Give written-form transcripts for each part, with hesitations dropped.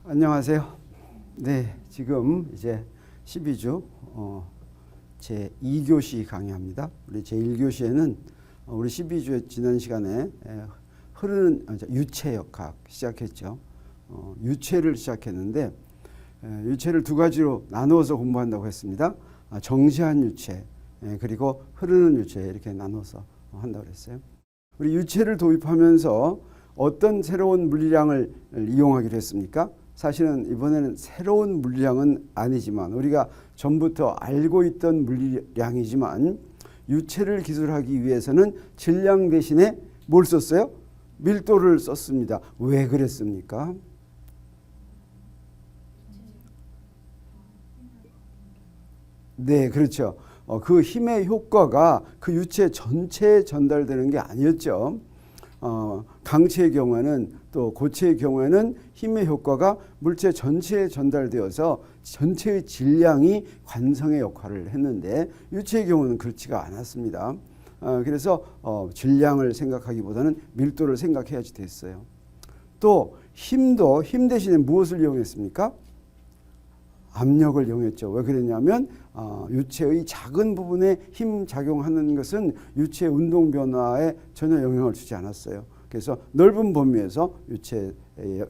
안녕하세요. 네, 지금 이제 12주 제 2교시 강의합니다. 우리 제 1교시에는 우리 12주에 지난 시간에 흐르는 유체역학 시작했죠. 유체를 시작했는데 유체를 두 가지로 나누어서 공부한다고 했습니다. 정시한 유체 그리고 흐르는 유체 이렇게 나눠서 한다고 그랬어요. 우리 유체를 도입하면서 어떤 새로운 물리량을 이용하기로 했습니까? 사실은 이번에는 새로운 물리량은 아니지만 우리가 전부터 알고 있던 물리량이지만 유체를 기술하기 위해서는 질량 대신에 뭘 썼어요? 밀도를 썼습니다. 왜 그랬습니까? 네, 그렇죠. 그 힘의 효과가 그 유체 전체에 전달되는 게 아니었죠. 강체의 경우에는 또 고체의 경우에는 힘의 효과가 물체 전체에 전달되어서 전체의 질량이 관성의 역할을 했는데 유체의 경우는 그렇지가 않았습니다. 그래서 질량을 생각하기보다는 밀도를 생각해야지 됐어요. 또 힘도 힘 대신에 무엇을 이용했습니까? 압력을 이용했죠. 왜 그랬냐면 유체의 작은 부분에 힘 작용하는 것은 유체의 운동 변화에 전혀 영향을 주지 않았어요. 그래서 넓은 범위에서 유체의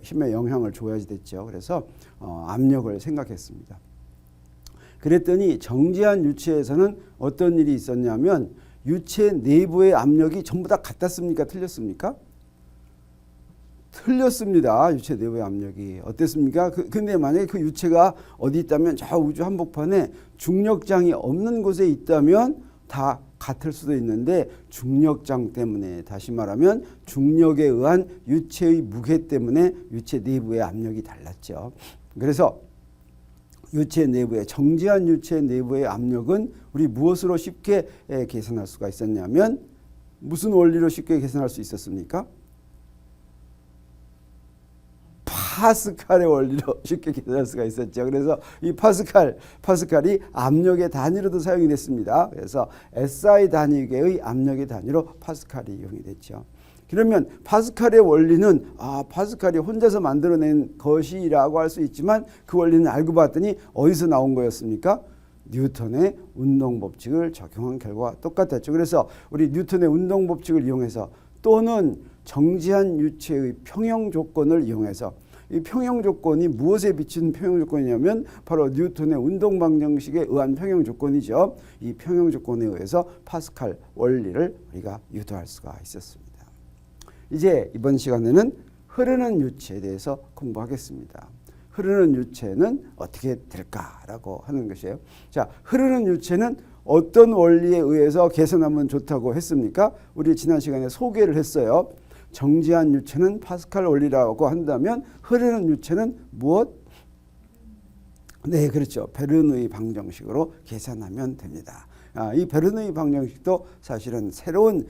힘에 영향을 줘야지 됐죠. 그래서 압력을 생각했습니다. 그랬더니 정지한 유체에서는 어떤 일이 있었냐면 유체 내부의 압력이 전부 다 같았습니까? 틀렸습니까? 틀렸습니다. 유체 내부의 압력이. 어땠습니까? 근데 만약에 그 유체가 어디 있다면 저 우주 한복판에 중력장이 없는 곳에 있다면 다 같을 수도 있는데 중력장 때문에, 다시 말하면 중력에 의한 유체의 무게 때문에 유체 내부의 압력이 달랐죠. 그래서 유체 내부의 정지한 유체 내부의 압력은 우리 무엇으로 쉽게 계산할 수가 있었냐면 무슨 원리로 쉽게 계산할 수 있었습니까? 파스칼의 원리로 쉽게 계산할 수가 있었죠. 그래서 이 파스칼이 압력의 단위로도 사용이 됐습니다. 그래서 SI 단위계의 압력의 단위로 파스칼이 이용이 됐죠. 그러면 파스칼의 원리는 파스칼이 혼자서 만들어낸 것이라고 할 수 있지만 그 원리는 알고 봤더니 어디서 나온 거였습니까? 뉴턴의 운동법칙을 적용한 결과와 똑같았죠. 그래서 우리 뉴턴의 운동법칙을 이용해서 또는 정지한 유체의 평형 조건을 이용해서 이 평형 조건이 무엇에 비친 평형 조건이냐면 바로 뉴턴의 운동 방정식에 의한 평형 조건이죠. 이 평형 조건에 의해서 파스칼 원리를 우리가 유도할 수가 있었습니다. 이제 이번 시간에는 흐르는 유체에 대해서 공부하겠습니다. 흐르는 유체는 어떻게 될까라고 하는 것이에요. 자, 흐르는 유체는 어떤 원리에 의해서 계산하면 좋다고 했습니까? 우리 지난 시간에 소개를 했어요. 정지한 유체는 파스칼 원리라고 한다면 흐르는 유체는 무엇? 네, 그렇죠. 베르누이 방정식으로 계산하면 됩니다. 이 베르누이 방정식도 사실은 새로운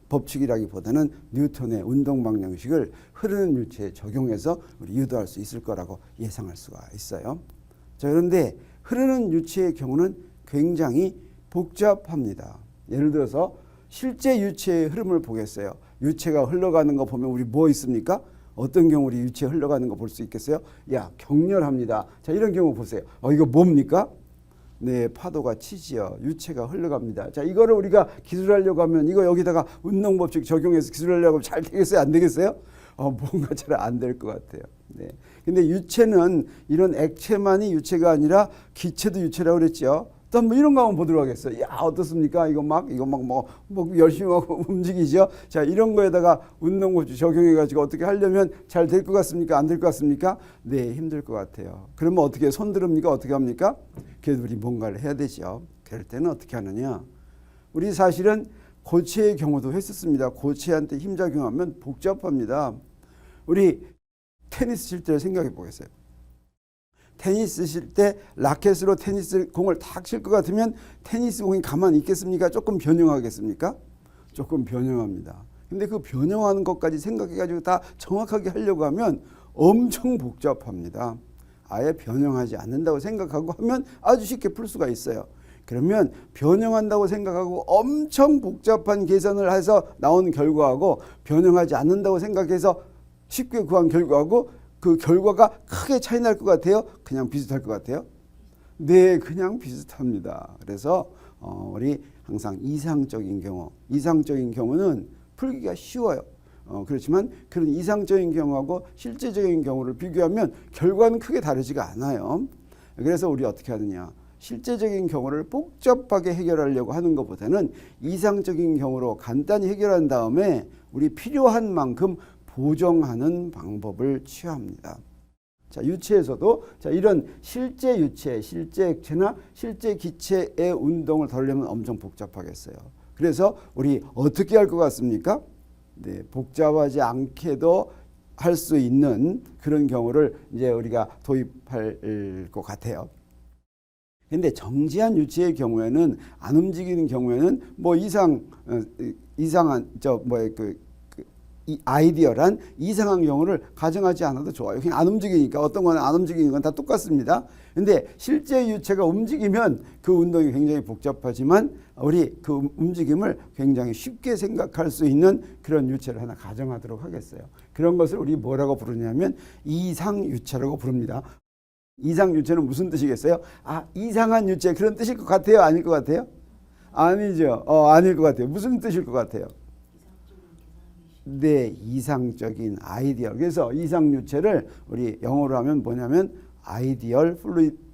법칙이라기보다는 뉴턴의 운동 방정식을 흐르는 유체에 적용해서 우리 유도할 수 있을 거라고 예상할 수가 있어요. 자, 그런데 흐르는 유체의 경우는 굉장히 복잡합니다. 예를 들어서 실제 유체의 흐름을 보겠어요. 유체가 흘러가는 거 보면 우리 뭐 있습니까? 어떤 경우 우리 유체 흘러가는 거 볼 수 있겠어요? 격렬합니다. 자, 이런 경우 보세요. 이거 뭡니까? 네, 파도가 치지요. 유체가 흘러갑니다. 자, 이거를 우리가 기술하려고 하면 이거 여기다가 운동법칙 적용해서 기술하려고 하면 잘 되겠어요? 안 되겠어요? 뭔가 잘 안 될 것 같아요. 네. 근데 유체는 이런 액체만이 유체가 아니라 기체도 유체라고 그랬죠. 또 뭐 이런 거 한번 보도록 하겠어요. 어떻습니까? 이거 막 열심히 하고 움직이죠. 자, 이런 거에다가 운동법칙 적용해가지고 어떻게 하려면 잘 될 것 같습니까? 안 될 것 같습니까? 네, 힘들 것 같아요. 그러면 어떻게 손 들읍니까? 어떻게 합니까? 그래도 우리 뭔가를 해야 되죠. 그럴 때는 어떻게 하느냐? 우리 사실은 고체의 경우도 했었습니다. 고체한테 힘 작용하면 복잡합니다. 우리 테니스 칠 때 생각해 보겠어요. 테니스 칠 때 라켓으로 테니스 공을 탁 칠 것 같으면 테니스 공이 가만히 있겠습니까? 조금 변형하겠습니까? 조금 변형합니다. 근데 그 변형하는 것까지 생각해가지고 다 정확하게 하려고 하면 엄청 복잡합니다. 아예 변형하지 않는다고 생각하고 하면 아주 쉽게 풀 수가 있어요. 그러면 변형한다고 생각하고 엄청 복잡한 계산을 해서 나온 결과하고 변형하지 않는다고 생각해서 쉽게 구한 결과하고 그 결과가 크게 차이 날 것 같아요? 그냥 비슷할 것 같아요? 네, 그냥 비슷합니다. 그래서 우리 항상 이상적인 경우는 풀기가 쉬워요. 그렇지만 그런 이상적인 경우하고 실제적인 경우를 비교하면 결과는 크게 다르지가 않아요. 그래서 우리 어떻게 하느냐? 실제적인 경우를 복잡하게 해결하려고 하는 것보다는 이상적인 경우로 간단히 해결한 다음에 우리 필요한 만큼 보정하는 방법을 취합니다. 자, 유체에서도 자, 이런 실제 유체, 실제 액체나 실제 기체의 운동을 다루려면 엄청 복잡하겠어요. 그래서 우리 어떻게 할 것 같습니까? 네, 복잡하지 않게도 할 수 있는 그런 경우를 이제 우리가 도입할 것 같아요. 근데 정지한 유체의 경우에는 안 움직이는 경우에는 뭐 이상한 이 아이디어란 이상한 경우를 가정하지 않아도 좋아요. 그냥 안 움직이니까 어떤 거는 안 움직이는 건 다 똑같습니다. 근데 실제 유체가 움직이면 그 운동이 굉장히 복잡하지만 우리 그 움직임을 굉장히 쉽게 생각할 수 있는 그런 유체를 하나 가정하도록 하겠어요. 그런 것을 우리 뭐라고 부르냐면 이상유체라고 부릅니다. 이상유체는 무슨 뜻이겠어요? 아, 이상한 유체 그런 뜻일 것 같아요? 아닐 것 같아요? 아니죠. 아닐 것 같아요. 무슨 뜻일 것 같아요? 네, 이상적인 아이디어. 그래서 이상유체를 우리 영어로 하면 뭐냐면 아이디얼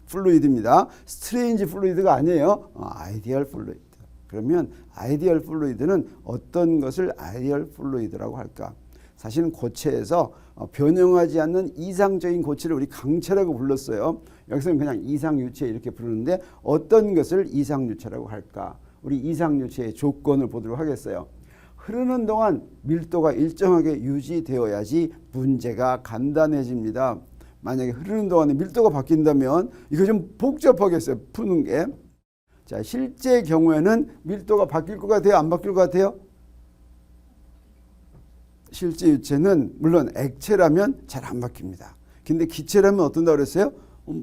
플루이드입니다. 스트레인지 플루이드가 아니에요. 아이디얼 플루이드. 그러면 아이디얼 플루이드는 어떤 것을 아이디얼 플루이드라고 할까? 사실은 고체에서 변형하지 않는 이상적인 고체를 우리 강체라고 불렀어요. 여기서는 그냥 이상유체 이렇게 부르는데 어떤 것을 이상유체라고 할까? 우리 이상유체의 조건을 보도록 하겠어요. 흐르는 동안 밀도가 일정하게 유지되어야지 문제가 간단해집니다. 만약에 흐르는 동안에 밀도가 바뀐다면 이거 좀 복잡하겠어요. 푸는 게. 자, 실제 경우에는 밀도가 바뀔 것 같아요? 안 바뀔 것 같아요? 실제 유체는 물론 액체라면 잘 안 바뀝니다. 근데 기체라면 어떤다고 그랬어요?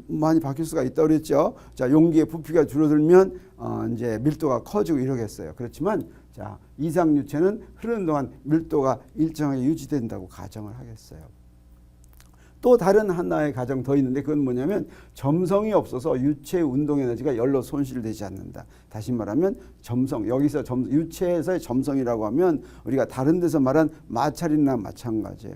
많이 바뀔 수가 있다고 그랬죠. 자, 용기의 부피가 줄어들면 이제 밀도가 커지고 이러겠어요. 그렇지만 자, 이상유체는 흐르는 동안 밀도가 일정하게 유지된다고 가정을 하겠어요. 또 다른 하나의 가정 더 있는데 그건 뭐냐면 점성이 없어서 유체 운동 에너지가 열로 손실되지 않는다. 다시 말하면 점성, 여기서 유체에서의 점성이라고 하면 우리가 다른 데서 말한 마찰이나 마찬가지예요.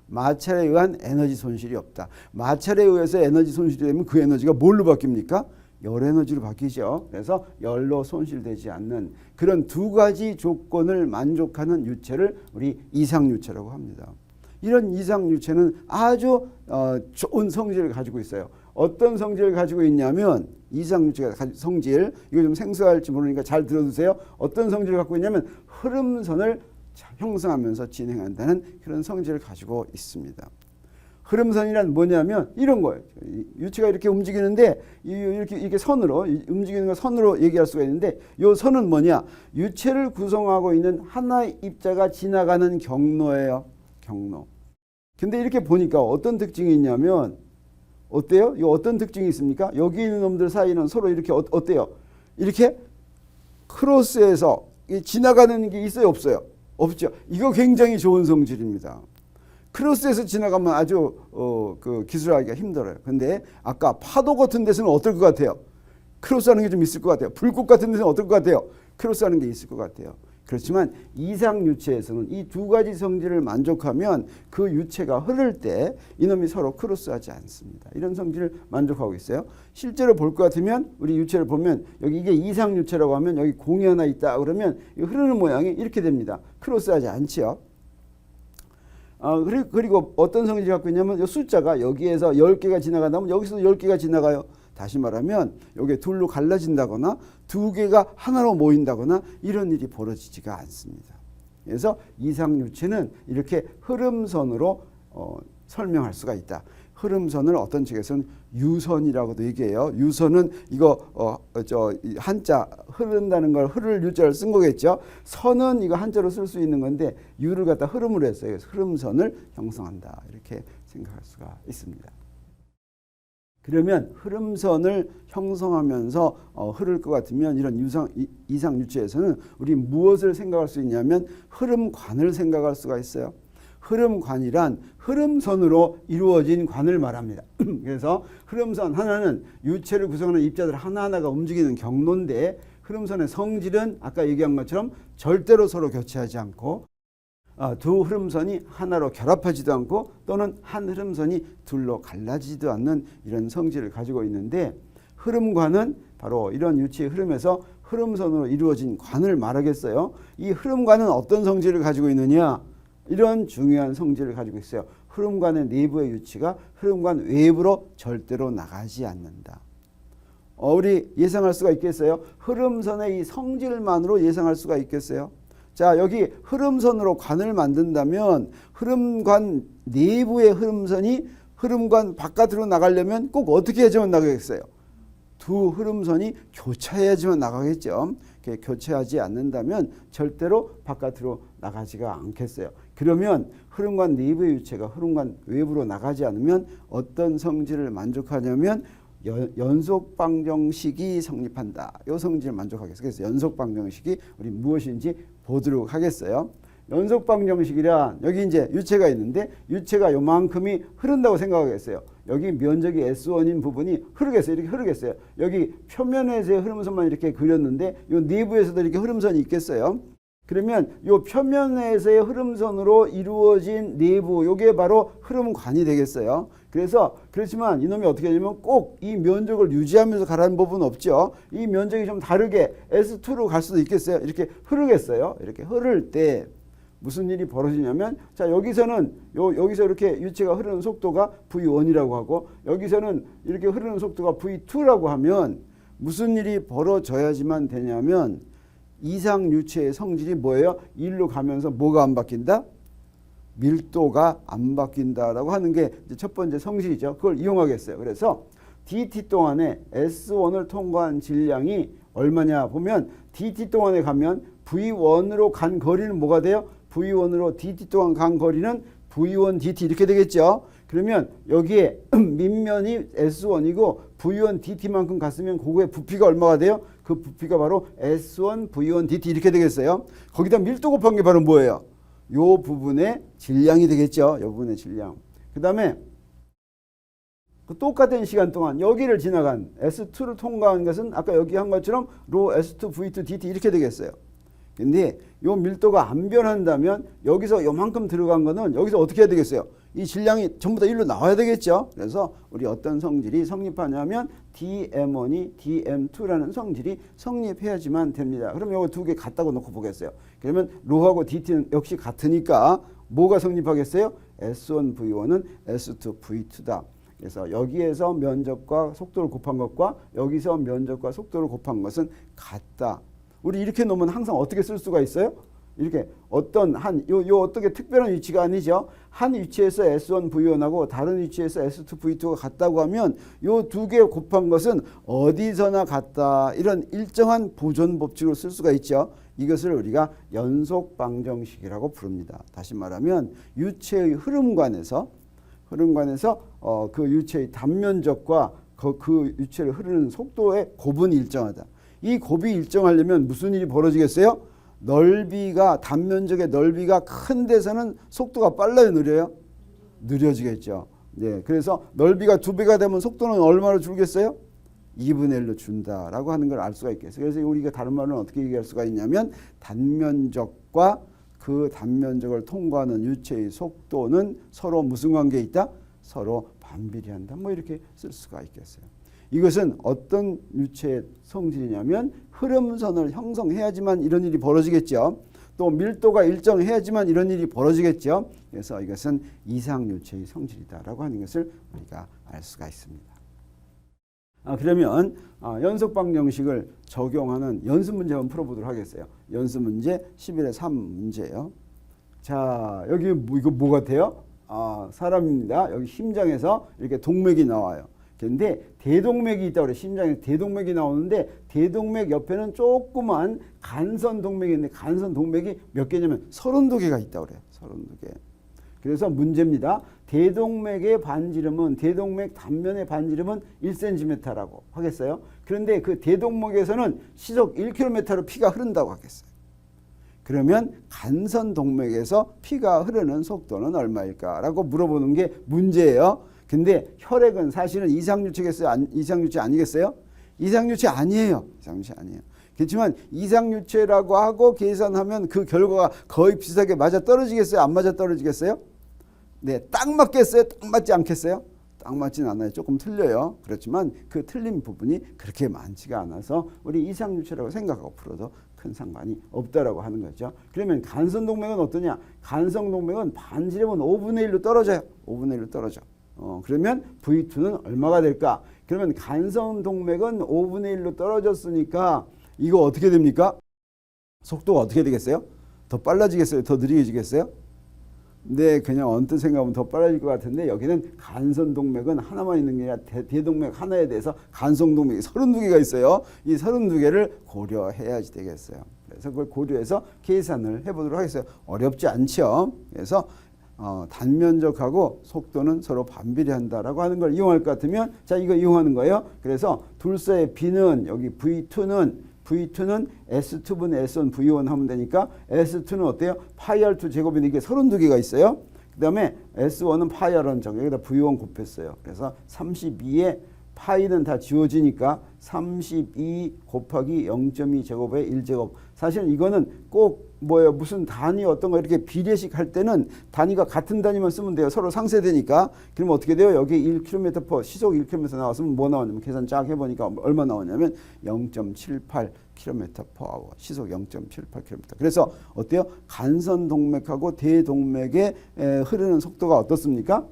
마찰에 의한 에너지 손실이 없다. 마찰에 의해서 에너지 손실이 되면 그 에너지가 뭘로 바뀝니까? 열 에너지로 바뀌죠. 그래서 열로 손실되지 않는 그런 두 가지 조건을 만족하는 유체를 우리 이상유체라고 합니다. 이런 이상유체는 아주 좋은 성질을 가지고 있어요. 어떤 성질을 가지고 있냐면 이상유체가 가진 성질, 이거 좀 생소할지 모르니까 잘 들어두세요. 어떤 성질을 갖고 있냐면 흐름선을 형성하면서 진행한다는 그런 성질을 가지고 있습니다. 흐름선이란 뭐냐면 이런 거예요. 유체가 이렇게 움직이는데 이렇게 선으로 움직이는 거 선으로 얘기할 수가 있는데 이 선은 뭐냐? 유체를 구성하고 있는 하나의 입자가 지나가는 경로예요. 경로. 근데 이렇게 보니까 어떤 특징이 있냐면 어때요? 이 어떤 특징이 있습니까? 여기 있는 놈들 사이는 서로 이렇게 어때요? 이렇게 크로스해서 지나가는 게 있어요, 없어요? 없죠. 이거 굉장히 좋은 성질입니다. 크로스에서 지나가면 아주 그 기술하기가 힘들어요. 근데 아까 파도 같은 데서는 어떨 것 같아요? 크로스하는 게 좀 있을 것 같아요. 불꽃 같은 데서는 어떨 것 같아요? 크로스하는 게 있을 것 같아요. 그렇지만 이상유체에서는 이 두 가지 성질을 만족하면 그 유체가 흐를 때 이놈이 서로 크로스하지 않습니다. 이런 성질을 만족하고 있어요. 실제로 볼 것 같으면 우리 유체를 보면 여기 이게 이상유체라고 하면 여기 공이 하나 있다 그러면 흐르는 모양이 이렇게 됩니다. 크로스하지 않지요. 그리고 어떤 성질을 갖고 있냐면 이 숫자가 여기에서 10개가 지나간다면 여기서도 10개가 지나가요. 다시 말하면 이게 둘로 갈라진다거나 두 개가 하나로 모인다거나 이런 일이 벌어지지가 않습니다. 그래서 이상유체는 이렇게 흐름선으로 설명할 수가 있다. 흐름선을 어떤 책에서는 유선이라고도 얘기해요. 유선은 이거 한자 흐른다는 걸 흐를 유자를 쓴 거겠죠. 선은 이거 한자로 쓸 수 있는 건데 유를 갖다 흐름으로 했어요. 그래서 흐름선을 형성한다. 이렇게 생각할 수가 있습니다. 그러면 흐름선을 형성하면서 흐를 것 같으면 이런 이상유체에서는 우리 무엇을 생각할 수 있냐면 흐름관을 생각할 수가 있어요. 흐름관이란 흐름선으로 이루어진 관을 말합니다. 그래서 흐름선 하나는 유체를 구성하는 입자들 하나하나가 움직이는 경로인데 흐름선의 성질은 아까 얘기한 것처럼 절대로 서로 교차하지 않고 두 흐름선이 하나로 결합하지도 않고 또는 한 흐름선이 둘로 갈라지지도 않는 이런 성질을 가지고 있는데 흐름관은 바로 이런 유체의 흐름에서 흐름선으로 이루어진 관을 말하겠어요. 이 흐름관은 어떤 성질을 가지고 있느냐? 이런 중요한 성질을 가지고 있어요. 흐름관의 내부의 유치가 흐름관 외부로 절대로 나가지 않는다. 우리 예상할 수가 있겠어요? 흐름선의 이 성질만으로 예상할 수가 있겠어요? 자, 여기 흐름선으로 관을 만든다면 흐름관 내부의 흐름선이 흐름관 바깥으로 나가려면 꼭 어떻게 해야지만 나가겠어요? 두 흐름선이 교차해야지만 나가겠죠. 교차하지 않는다면 절대로 바깥으로 나가지가 않겠어요. 그러면 흐름관 내부의 유체가 흐름관 외부로 나가지 않으면 어떤 성질을 만족하냐면 연속방정식이 성립한다. 이 성질을 만족하겠어요. 그래서 연속방정식이 우리 무엇인지 보도록 하겠어요. 연속방정식이란 여기 이제 유체가 있는데 유체가 요만큼이 흐른다고 생각하겠어요. 여기 면적이 S1인 부분이 흐르겠어요. 이렇게 흐르겠어요. 여기 표면에서의 흐름선만 이렇게 그렸는데 요 내부에서도 이렇게 흐름선이 있겠어요. 그러면 요 표면에서의 흐름선으로 이루어진 내부, 요게 바로 흐름관이 되겠어요. 그렇지만 이놈이 어떻게 하냐면 꼭 이 면적을 유지하면서 가라는 법은 없죠. 이 면적이 좀 다르게 S2로 갈 수도 있겠어요. 이렇게 흐르겠어요. 이렇게 흐를 때 무슨 일이 벌어지냐면, 자, 여기서 이렇게 유체가 흐르는 속도가 V1이라고 하고, 여기서는 이렇게 흐르는 속도가 V2라고 하면 무슨 일이 벌어져야지만 되냐면, 이상 유체의 성질이 뭐예요? 일로 가면서 뭐가 안 바뀐다? 밀도가 안 바뀐다라고 하는 게 첫 번째 성질이죠. 그걸 이용하겠어요. 그래서 dt 동안에 S1을 통과한 질량이 얼마냐 보면 dt 동안에 가면 V1으로 간 거리는 뭐가 돼요? V1으로 dt 동안 간 거리는 V1 dt 이렇게 되겠죠. 그러면 여기에 밑면이 S1이고 V1 dt만큼 갔으면 그거의 부피가 얼마가 돼요? 그 부피가 바로 S1 V1 dt 이렇게 되겠어요. 거기다 밀도 곱한 게 바로 뭐예요? 요 부분의 질량이 되겠죠. 요 부분의 질량. 그 다음에 그 똑같은 시간 동안 여기를 지나간 S2를 통과한 것은 아까 여기 한 것처럼 로 S2 V2 dt 이렇게 되겠어요. 근데 요 밀도가 안 변한다면 여기서 요만큼 들어간 거는 여기서 어떻게 해야 되겠어요? 이 질량이 전부 다 일로 나와야 되겠죠. 그래서 우리 어떤 성질이 성립하냐면 DM1이 DM2라는 성질이 성립해야지만 됩니다. 그럼 요거 두 개 같다고 놓고 보겠어요. 그러면 로하고 DT는 역시 같으니까 뭐가 성립하겠어요? S1 V1은 S2 V2다. 그래서 여기에서 면적과 속도를 곱한 것과 여기서 면적과 속도를 곱한 것은 같다. 우리 이렇게 놓으면 항상 어떻게 쓸 수가 있어요? 이렇게 어떤 요 어떻게 특별한 위치가 아니죠. 한 위치에서 S1 V1하고 다른 위치에서 S2 V2가 같다고 하면 요 두 개 곱한 것은 어디서나 같다. 이런 일정한 보존 법칙으로 쓸 수가 있죠. 이것을 우리가 연속 방정식이라고 부릅니다. 다시 말하면 유체의 흐름관에서 그 유체의 단면적과 그 유체를 흐르는 속도의 곱은 일정하다. 이 곱이 일정하려면 무슨 일이 벌어지겠어요? 단면적의 넓이가 큰 데서는 속도가 빨라요, 느려요? 느려지겠죠. 네, 그래서 넓이가 2배가 되면 속도는 얼마로 줄겠어요? 2분의 1로 준다라고 하는 걸 알 수가 있겠어요. 그래서 우리가 다른 말은 어떻게 얘기할 수가 있냐면 단면적과 그 단면적을 통과하는 유체의 속도는 서로 무슨 관계에 있다? 서로 반비례한다. 뭐 이렇게 쓸 수가 있겠어요. 이것은 어떤 유체의 성질이냐면 흐름선을 형성해야지만 이런 일이 벌어지겠죠. 또 밀도가 일정해야지만 이런 일이 벌어지겠죠. 그래서 이것은 이상유체의 성질이다라고 하는 것을 우리가 알 수가 있습니다. 그러면 연속방정식을 적용하는 연습문제 한번 풀어보도록 하겠어요. 연습문제 11의 3 문제예요. 자, 여기 이거 뭐 같아요? 사람입니다. 여기 심장에서 이렇게 동맥이 나와요. 근데 대동맥이 있다고 그래요. 심장에 대동맥이 나오는데 대동맥 옆에는 조그만 간선 동맥이 있는데 간선 동맥이 몇 개냐면 32개가 있다고 그래요. 32개. 그래서 문제입니다. 대동맥의 반지름은 대동맥 단면의 반지름은 1cm라고 하겠어요. 그런데 그 대동맥에서는 시속 1km로 피가 흐른다고 하겠어요. 그러면 간선 동맥에서 피가 흐르는 속도는 얼마일까라고 물어보는 게 문제예요. 근데 혈액은 사실은 이상유체겠어요? 이상유체 아니겠어요? 이상유체 아니에요. 이상유체 아니에요. 그렇지만 이상유체라고 하고 계산하면 그 결과가 거의 비슷하게 맞아 떨어지겠어요? 안 맞아 떨어지겠어요? 네, 딱 맞겠어요? 딱 맞지 않겠어요? 딱 맞진 않아요. 조금 틀려요. 그렇지만 그 틀린 부분이 그렇게 많지가 않아서 우리 이상유체라고 생각하고 풀어도 큰 상관이 없다라고 하는 거죠. 그러면 간선동맥은 어떠냐? 간선동맥은 반지름은 5분의 1로 떨어져요. 5분의 1로 떨어져. 그러면 V2는 얼마가 될까? 그러면 간선동맥은 5분의 1로 떨어졌으니까 이거 어떻게 됩니까? 속도가 어떻게 되겠어요? 더 빨라지겠어요? 더 느리게지겠어요? 네, 그냥 언뜻 생각하면 더 빨라질 것 같은데 여기는 간선동맥은 하나만 있는 게 아니라 대동맥 하나에 대해서 간선동맥이 32개가 있어요. 이 32개를 고려해야지 되겠어요. 그래서 그걸 고려해서 계산을 해보도록 하겠어요. 어렵지 않죠. 그래서 단면적하고 속도는 서로 반비례한다라고 하는 걸 이용할 것 같으면 자 이거 이용하는 거예요. 그래서 둘 사이의 B는 여기 V2는 S2분의 S1 V1 하면 되니까 S2는 어때요? 파이 R2 제곱인데 이게 32개가 있어요. 그 다음에 S1은 파이 R1 제곱 여기다 V1 곱했어요. 그래서 32에 파이는 다 지워지니까 32 곱하기 0.2 제곱에 1제곱. 사실 이거는 꼭 뭐예요? 무슨 단위 어떤 거 이렇게 비례식 할 때는 단위가 같은 단위만 쓰면 돼요. 서로 상쇄되니까. 그러면 어떻게 돼요? 여기 1km/h 시속 1km 나왔으면 뭐 나왔냐면 계산 쫙 해보니까 얼마 나왔냐면 0.78km/h 시속 0.78km. 그래서 어때요? 간선동맥하고 대동맥에 흐르는 속도가 어떻습니까?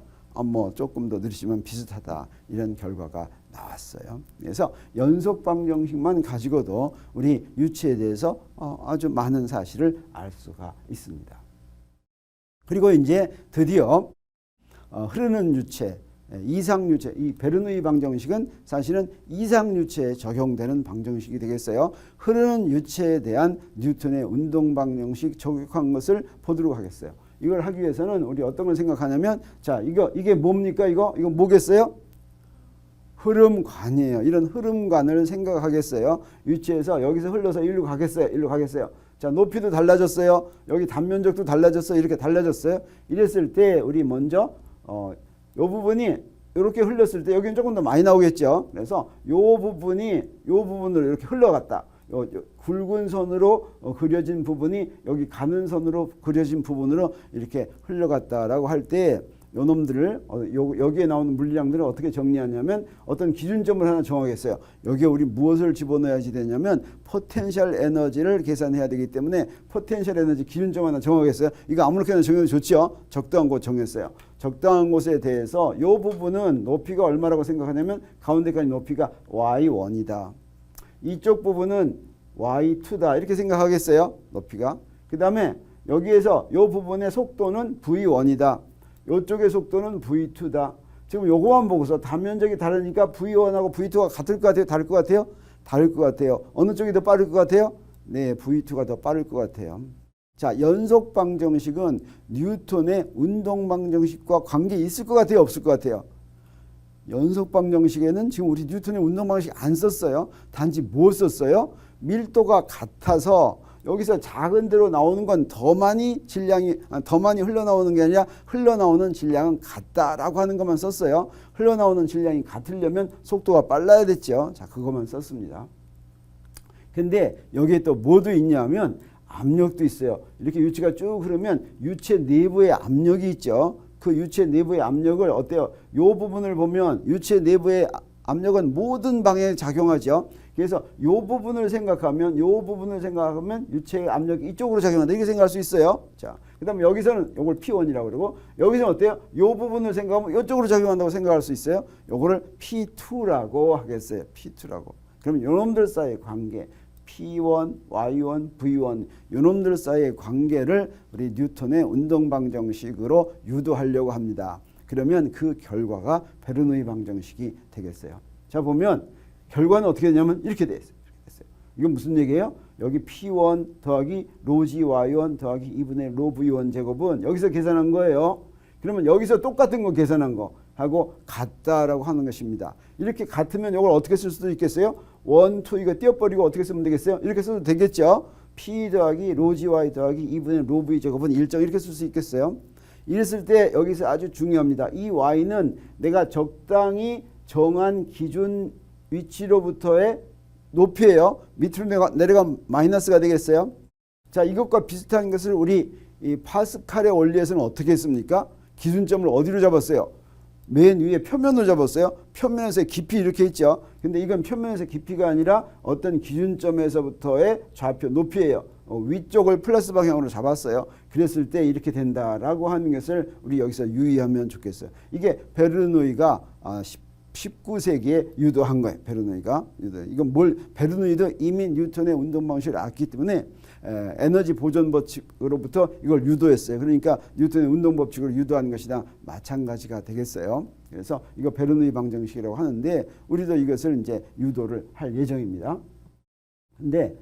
뭐 조금 더 느리지만 비슷하다 이런 결과가 나왔어요. 그래서 연속 방정식만 가지고도 우리 유체에 대해서 아주 많은 사실을 알 수가 있습니다. 그리고 이제 드디어 흐르는 유체, 이상유체, 이 베르누이 방정식은 사실은 이상유체에 적용되는 방정식이 되겠어요. 흐르는 유체에 대한 뉴턴의 운동 방정식 적용한 것을 보도록 하겠어요. 이걸 하기 위해서는 우리 어떤 걸 생각하냐면 자 이게 뭡니까 이거 뭐겠어요? 흐름관이에요. 이런 흐름관을 생각하겠어요. 유체에서 여기서 흘러서 일로 가겠어요. 자 높이도 달라졌어요. 여기 단면적도 달라졌어요. 이렇게 달라졌어요. 이랬을 때 우리 먼저 요 부분이 이렇게 흘렀을 때 여기는 조금 더 많이 나오겠죠. 그래서 요 부분으로 이렇게 흘러갔다. 요 굵은 선으로 그려진 부분이 여기 가는 선으로 그려진 부분으로 이렇게 흘러갔다라고 할 때 요 놈들을 여기에 나오는 물리량들을 어떻게 정리하냐면 어떤 기준점을 하나 정하겠어요. 여기에 우리 무엇을 집어넣어야지 되냐면 포텐셜 에너지를 계산해야 되기 때문에 포텐셜 에너지 기준점 하나 정하겠어요. 이거 아무렇게나 정해도 좋죠. 적당한 곳 정했어요. 적당한 곳에 대해서 요 부분은 높이가 얼마라고 생각하냐면 가운데까지 높이가 y1이다. 이쪽 부분은 y2다. 이렇게 생각하겠어요. 높이가. 그 다음에 여기에서 요 부분의 속도는 v1이다. 이쪽의 속도는 v2다. 지금 요거만 보고서 단면적이 다르니까 v1하고 v2가 같을 것 같아요? 다를 것 같아요? 다를 것 같아요. 어느 쪽이 더 빠를 것 같아요? 네, v2가 더 빠를 것 같아요. 자, 연속 방정식은 뉴턴의 운동 방정식과 관계 있을 것 같아요? 없을 것 같아요? 연속 방정식에는 지금 우리 뉴턴의 운동 방정식 안 썼어요. 단지 뭐 썼어요? 밀도가 같아서 여기서 작은 데로 나오는 건 더 많이 흘러나오는 게 아니라 흘러나오는 질량은 같다라고 하는 것만 썼어요. 흘러나오는 질량이 같으려면 속도가 빨라야 됐죠. 자, 그것만 썼습니다. 근데 여기에 또 뭐도 있냐면 압력도 있어요. 이렇게 유체가 쭉 흐르면 유체 내부에 압력이 있죠. 그 유체 내부의 압력을 어때요? 요 부분을 보면 유체 내부의 압력은 모든 방향에 작용하죠. 그래서 이 부분을 생각하면 유체의 압력이 이쪽으로 작용한다. 이렇게 생각할 수 있어요. 자, 그다음에 여기서는 이걸 P1이라고 그러고 여기서는 어때요? 이 부분을 생각하면 이쪽으로 작용한다고 생각할 수 있어요. 요거를 P2라고 하겠어요. P2라고. 그러면 요놈들 사이의 관계 P1, Y1, V1 요놈들 사이의 관계를 우리 뉴턴의 운동 방정식으로 유도하려고 합니다. 그러면 그 결과가 베르누이 방정식이 되겠어요. 자, 보면 결과는 어떻게 되냐면 이렇게 돼 있어요. 이건 무슨 얘기예요? 여기 P1 더하기 로G Y1 더하기 2분의 로 V1 제곱은 여기서 계산한 거예요. 그러면 여기서 똑같은 거 계산한 거 하고 같다라고 하는 것입니다. 이렇게 같으면 이걸 어떻게 쓸 수도 있겠어요? 1, 2 이거 띄워버리고 어떻게 쓰면 되겠어요? 이렇게 써도 되겠죠? P 더하기 로 GY 더하기 2분의 로 V 제곱은 1정 이렇게 쓸 수 있겠어요. 이랬을 때 여기서 아주 중요합니다. 이 Y는 내가 적당히 정한 기준 위치로부터의 높이예요. 밑으로 내려가면 마이너스가 되겠어요. 자, 이것과 비슷한 것을 우리 이 파스칼의 원리에서는 어떻게 했습니까? 기준점을 어디로 잡았어요? 맨 위에 표면으로 잡았어요. 표면에서의 깊이 이렇게 있죠. 근데 이건 표면에서 깊이가 아니라 어떤 기준점에서부터의 좌표 높이예요. 위쪽을 플러스 방향으로 잡았어요. 그랬을 때 이렇게 된다라고 하는 것을 우리 여기서 유의하면 좋겠어요. 이게 베르노이가 19세기에 유도한 거예요. 베르노이가 이건 베르노이도 이미 뉴턴의 운동 방식을 알기 때문에 에너지 보존 법칙으로부터 이걸 유도했어요. 그러니까 뉴턴의 운동 법칙으로 유도하는 것이랑 마찬가지가 되겠어요. 그래서 이거 베르노이 방정식이라고 하는데 우리도 이것을 이제 유도를 할 예정입니다. 근데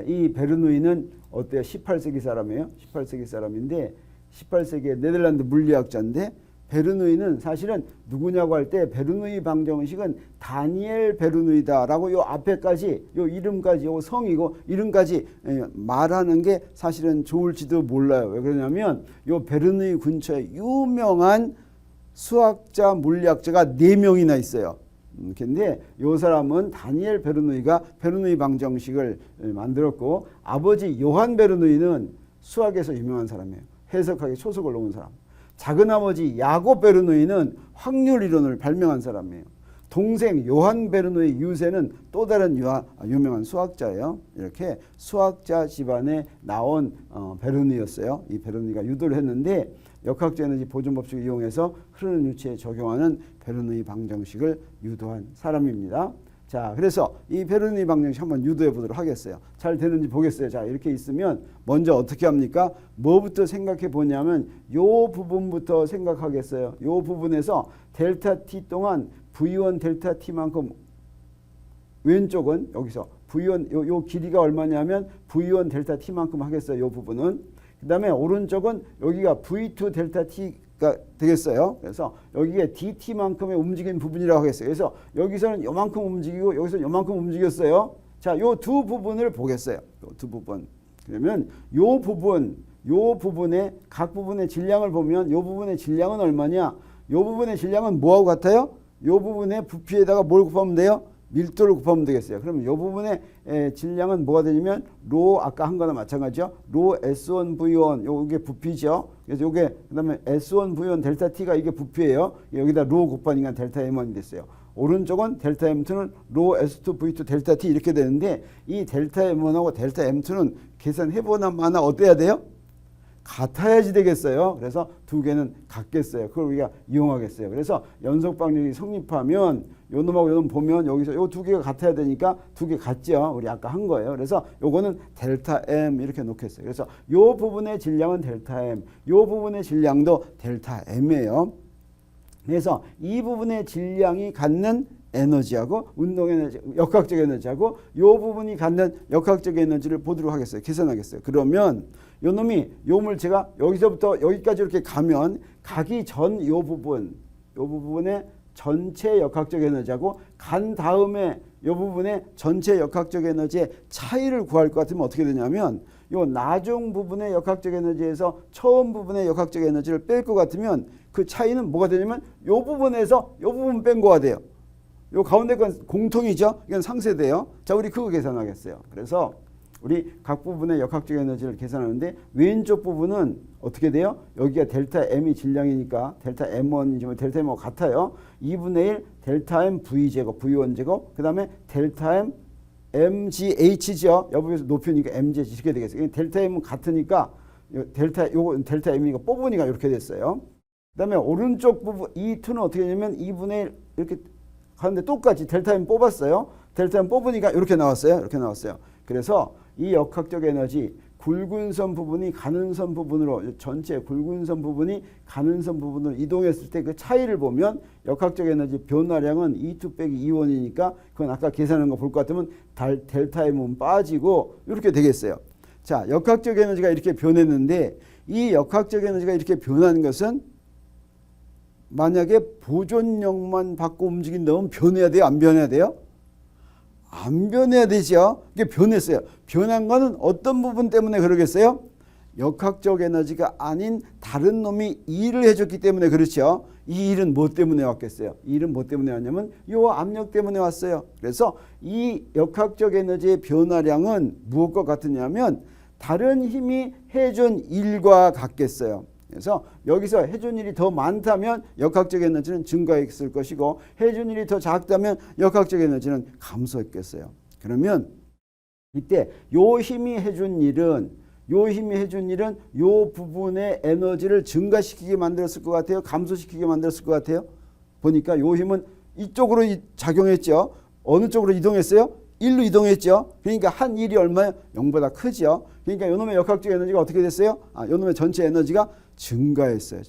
이 베르노이는 어때요? 18세기 사람이에요. 18세기 사람인데 18세기의 네덜란드 물리학자인데 베르누이는 사실은 누구냐고 할 때 베르누이 방정식은 다니엘 베르누이다라고 요 앞에까지 요 이름까지 요 성이고 이름까지 말하는 게 사실은 좋을지도 몰라요. 왜 그러냐면 요 베르누이 근처에 유명한 수학자 물리학자가 4명이나 있어요. 근데 요 사람은 다니엘 베르누이가 베르누이 방정식을 만들었고 아버지 요한 베르누이는 수학에서 유명한 사람이에요. 해석하기 초석을 놓은 사람. 작은 아버지 야곱 베르누이는 확률 이론을 발명한 사람이에요. 동생 요한 베르누이 유세는 또 다른 유명한 수학자예요. 이렇게 수학자 집안에 나온 베르누이였어요. 이 베르누이가 유도를 했는데 역학적 에너지 보존 법칙을 이용해서 흐르는 유체에 적용하는 베르누이 방정식을 유도한 사람입니다. 자, 그래서 이 베르누이 방정식 한번 유도해 보도록 하겠어요. 잘 되는지 보겠어요. 자, 이렇게 있으면 먼저 어떻게 합니까? 뭐부터 생각해 보냐면 요 부분부터 생각하겠어요. 요 부분에서 델타 t 동안 v1 델타 t만큼 왼쪽은 여기서 v1 요 길이가 얼마냐면 v1 델타 t만큼 하겠어요. 요 부분은. 그다음에 오른쪽은 여기가 v2 델타 t가 되겠어요. 그래서 여기에 dt만큼의 움직인 부분이라고 하겠어요. 그래서 여기서는 요만큼 움직이고 여기서 요만큼 움직였어요. 자, 요 두 부분을 보겠어요. 요 두 부분. 그러면 요 부분의 각 부분의 질량을 보면 요 부분의 질량은 얼마냐? 요 부분의 질량은 뭐하고 같아요? 요 부분의 부피에다가 뭘 곱하면 돼요? 밀도를 곱하면 되겠어요. 그러면 이 부분의 질량은 뭐가 되냐면 로 아까 한 거나 마찬가지죠. 로 S1V1 요게 부피죠. 그래서 요게 그다음에 S1V1 델타 T가 이게 부피예요. 여기다 로 곱하니까 델타 M1이 됐어요. 오른쪽은 델타 M2는 로 S2V2 델타 T 이렇게 되는데 이 델타 M1하고 델타 M2는 계산해보나 마나 어때야 돼요? 같아야지 되겠어요. 그래서 두 개는 같겠어요. 그걸 우리가 이용하겠어요. 그래서 연속 방정식이 성립하면 요 놈하고 요 놈 보면 여기서 요 두 개가 같아야 되니까 두 개 같죠. 우리 아까 한 거예요. 그래서 요거는 델타 M 이렇게 놓겠어요. 그래서 요 부분의 질량은 델타 M, 요 부분의 질량도 델타 M이에요. 그래서 이 부분의 질량이 갖는 에너지하고 운동 에너지, 역학적 에너지하고 요 부분이 갖는 역학적 에너지를 보도록 하겠어요. 계산하겠어요. 그러면 요 놈이 요 물체가 여기서부터 여기까지 이렇게 가면 가기 전 요 부분의 전체 역학적 에너지하고 간 다음에 요 부분의 전체 역학적 에너지의 차이를 구할 것 같으면 어떻게 되냐면 요 나중 부분의 역학적 에너지에서 처음 부분의 역학적 에너지를 뺄 것 같으면 그 차이는 뭐가 되냐면 요 부분에서 요 부분 뺀 거가 돼요. 요 가운데 건 공통이죠. 이건 상쇄돼요. 자, 우리 그거 계산하겠어요. 그래서 우리 각 부분의 역학적 에너지를 계산하는데 왼쪽 부분은 어떻게 돼요? 여기가 델타 M이 질량이니까 델타 M1이지만 델타 M하고 같아요. 2분의 1 델타 M V제곱, V1제곱 그 다음에 델타 M MGH죠. 여기서 높이니까 MGH 이렇게 되겠어요. 델타 M은 같으니까 요거 델타 M이니까 뽑으니까 이렇게 됐어요. 그 다음에 오른쪽 부분 E2는 어떻게 되냐면 2분의 1 이렇게 가는데 똑같이 델타 M 뽑았어요. 델타 M 뽑으니까 이렇게 나왔어요. 이렇게 나왔어요. 그래서 이 역학적 에너지 굵은 선 부분이 가는 선 부분으로 전체 굵은 선 부분이 가는 선 부분으로 이동했을 때 그 차이를 보면 역학적 에너지 변화량은 E2 빼기 E1이니까 그건 아까 계산한 거 볼 것 같으면 델타 M은 빠지고 이렇게 되겠어요. 자, 역학적 에너지가 이렇게 변했는데 이 역학적 에너지가 이렇게 변한 것은 만약에 보존력만 받고 움직인다면 변해야 돼요? 안 변해야 돼요? 안 변해야 되죠. 이게 변했어요. 변한 거는 어떤 부분 때문에 그러겠어요? 역학적 에너지가 아닌 다른 놈이 일을 해줬기 때문에 그렇죠. 이 일은 뭐 때문에 왔겠어요? 이 일은 뭐 때문에 왔냐면 이 압력 때문에 왔어요. 그래서 이 역학적 에너지의 변화량은 무엇과 같으냐면 다른 힘이 해준 일과 같겠어요. 그래서 여기서 해준 일이 더 많다면 역학적 에너지는 증가했을 것이고 해준 일이 더 작다면 역학적 에너지는 감소했겠어요. 그러면 이때 요 힘이 해준 일은 요 부분의 에너지를 증가시키게 만들었을 것 같아요? 감소시키게 만들었을 것 같아요? 보니까 요 힘은 이쪽으로 작용했죠. 어느 쪽으로 이동했어요? 1로 이동했죠. 그러니까 한 일이 얼마예요? 0보다 크죠. 그러니까 요 놈의 역학적 에너지가 어떻게 됐어요? 요 놈의 전체 에너지가 증가했어요.